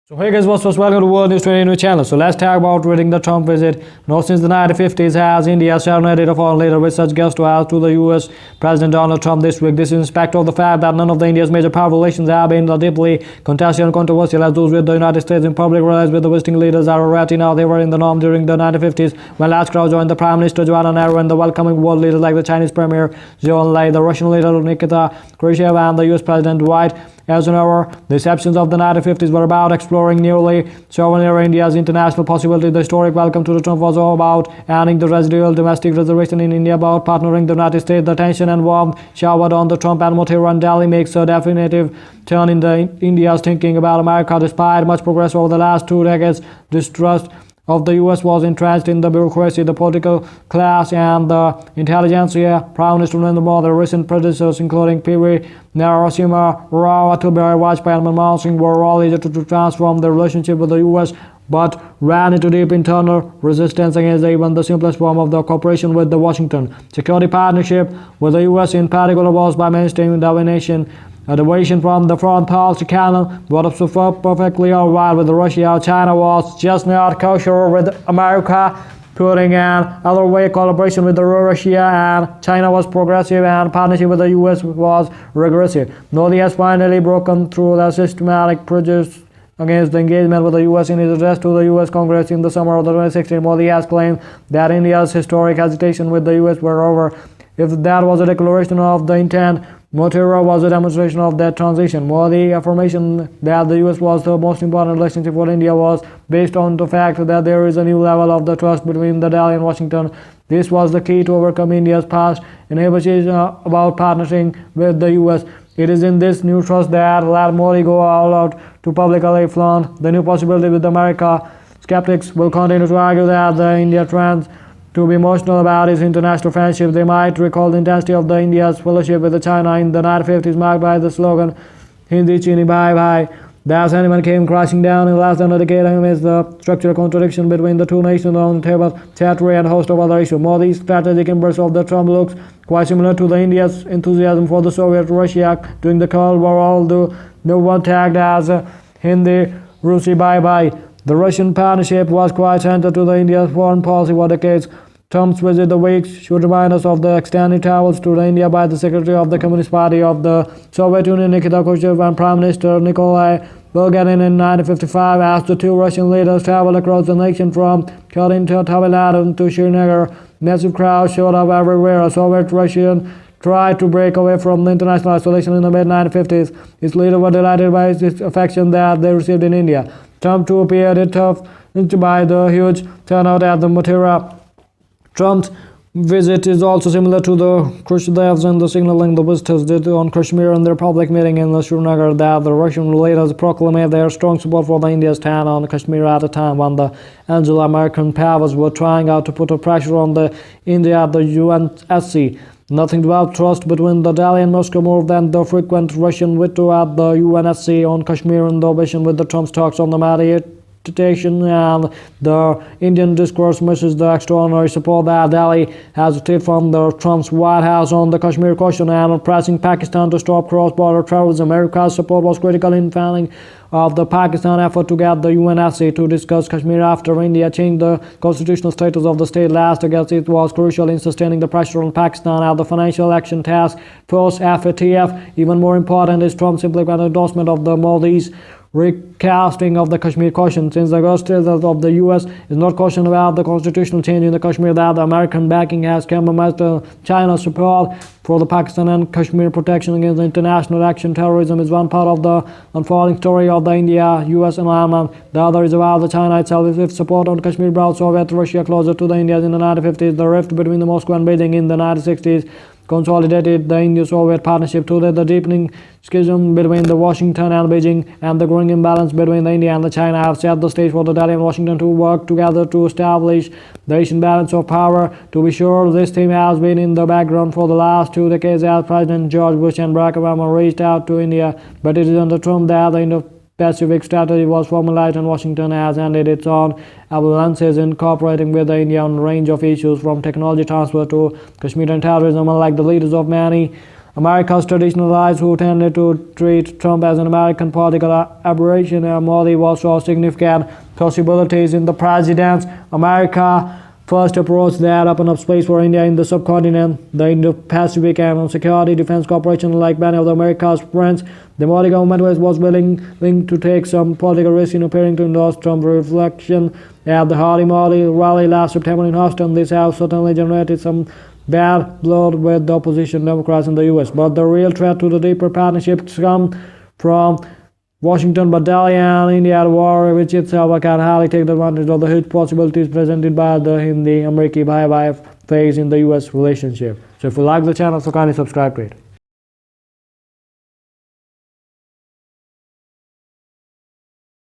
So hey guys, what's up? Welcome to World News 20 News channel. So let's talk about reading the Trump visit. Now since the 1950s has India serenaded a foreign leader with such guests to the US President Donald Trump this week. This is in spite of the fact that none of the India's major power relations have been deeply contested and controversial as those with the United States in public realized with the visiting leaders are already now they were in the norm during the 1950s when large crowds joined the Prime Minister Jawaharlal Nehru and the welcoming world leaders like the Chinese Premier Xi Jinping, the Russian leader Nikita Khrushchev and the US President Dwight Eisenhower. The exceptions of the 1950s were about exploring newly sovereign India's international possibilities. The historic welcome to the Trump was all about ending the residual domestic reservation in India, about partnering the United States. The tension and warmth showered on the Trump and Motera and Delhi makes a definitive turn in India's thinking about America. Despite much progress over the last 2 decades, distrust of the US was entrenched in the bureaucracy, the political class, and the intelligentsia. Prime Minister Narendra Modi, the recent predecessors, including P.V. Narasimha Rao, Atal Bihari Vajpayee, and Manmohan Singh, were all eager to transform their relationship with the US, but ran into deep internal resistance against even the simplest form of the cooperation with the Washington. Security partnership with the US in particular was by mainstream domination. A deviation from the foreign policy canon, but perfectly alright with Russia. China was just not kosher with America, putting an other way collaboration with Russia and China was progressive and partnership with the US was regressive. Modi has finally broken through the systematic prejudice against the engagement with the US. In his address to the US Congress in the summer of 2016, Modi has claimed that India's historic hesitation with the US were over. If that was a declaration of the intent, Motera was a demonstration of that transition. Modi's affirmation that the US was the most important relationship for India was based on the fact that there is a new level of the trust between the Delhi and Washington. This was the key to overcome India's past inhibitions about partnering with the US. It is in this new trust that let Modi go all out to publicly flaunt the new possibility with America. Skeptics will continue to argue that the India trends to be emotional about its international friendship. They might recall the intensity of the India's fellowship with China in the 1950s, marked by the slogan Hindi Chini Bhai Bhai. That sentiment came crashing down in less than a decade amidst the structural contradiction between the two nations on the table, territory, and a host of other issues. Modi's strategic embrace of the Trump looks quite similar to the India's enthusiasm for the Soviet Russia during the Cold War, although no one tagged as Hindi Rusi Bye Bye. The Russian partnership was quite central to the India's foreign policy for decades. Trump's visit the week should remind us of the extended travels to India by the Secretary of the Communist Party of the Soviet Union, Nikita Khrushchev, and Prime Minister Nikolai Bulgarin in 1955 as the two Russian leaders traveled across the nation from Khartoum to Tamil Nadu to Srinagar. Massive crowds showed up everywhere. A Soviet Russian tried to break away from the international isolation in the mid-1950s. Its leaders were delighted by its affection that they received in India. Trump too appeared tough by the huge turnout at the Motera. Trump's visit is also similar to the Khrushchev's and the signaling the visitors did on Kashmir in their public meeting in the Srinagar that the Russian leaders proclaimed their strong support for the India's stand on Kashmir at a time when the Anglo-American powers were trying out to put a pressure on the India at the UNSC. Nothing developed trust between the Delhi and Moscow more than the frequent Russian veto at the UNSC on Kashmir in the opposition with the Trump's talks on the mediation, and the Indian discourse misses the extraordinary support that Delhi has received from the Trump's White House on the Kashmir question and pressing Pakistan to stop cross-border terrorism. America's support was critical in fanning of the Pakistan effort to get the UNSC to discuss Kashmir after India changed the constitutional status of the state last August. It was crucial in sustaining the pressure on Pakistan at the Financial Action Task Force (FATF). Even more important is Trump's subsequent endorsement of the Modi's recasting of the Kashmir question. Since the justice of the US is not questioned about the constitutional change in the Kashmir, that the American backing has compromised China's support for the Pakistan and Kashmir protection against the international action terrorism is one part of the unfolding story of the India-US alignment. The other is about the China itself. If support on Kashmir brought Soviet Russia closer to the Indians in the 1950s, the rift between the Moscow and Beijing in the 1960s consolidated the Indo-Soviet partnership. Today, the deepening schism between the Washington and Beijing and the growing imbalance between the India and the China have set the stage for the Delhi and Washington to work together to establish the Asian balance of power. To be sure, this theme has been in the background for the last 2 decades as President George Bush and Barack Obama reached out to India, but it is under Trump that the Indo-Pacific strategy was formalized and Washington has ended its own alliances in cooperating with India on a range of issues from technology transfer to Kashmir and terrorism. Unlike the leaders of many America's traditional allies who tended to treat Trump as an American political aberration, and Modi was saw significant possibilities in the president's America first approach that opened up space for India in the subcontinent, the Indo-Pacific, and on security defense cooperation. Like many of America's friends, the Modi government was willing to take some political risk in appearing to endorse Trump's reflection at the Hardy Modi rally last September in Houston. This has certainly generated some bad blood with the opposition Democrats in the US. But the real threat to the deeper partnerships come from Washington, but Delhi and India at war, which itself can highly take advantage of the huge possibilities presented by the Hindi-American bye-bye phase in the US relationship. So if you like the channel, so kindly subscribe to it.